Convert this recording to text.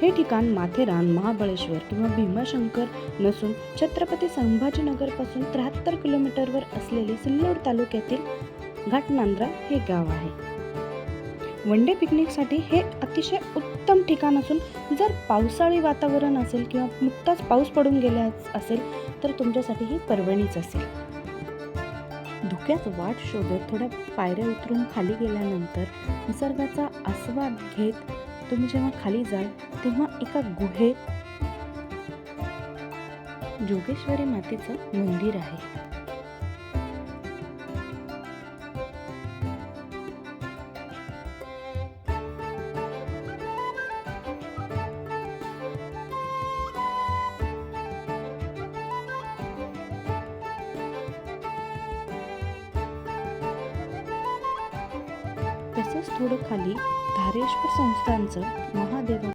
हे ठिकाण माथेरान, महाबळेश्वर किंवा भीमाशंकर नसून छत्रपती संभाजीनगरपासून 73 किलोमीटरवर असलेले सिल्लोड तालुक्यातील घाटनांद्रा हे गाव आहे. वन डे पिकनिकसाठी हे अतिशय उत्तम ठिकाण असून जर पावसाळी वातावरण असेल किंवा नुकताच पाऊस पडून गेला असेल तर तुमच्यासाठी ही पर्वणीच असेल. धुक्यात वाट शोधत थोड्या पायऱ्या उतरून खाली गेल्यानंतर निसर्गाचा आस्वाद घेत तुम्ही जेव्हा खाली जाल तेव्हा एका गुहेत जोगेश्वरी मातेचं मंदिर आहे. तसेच थोडं खाली धारेश्वर संस्थानचं महादेव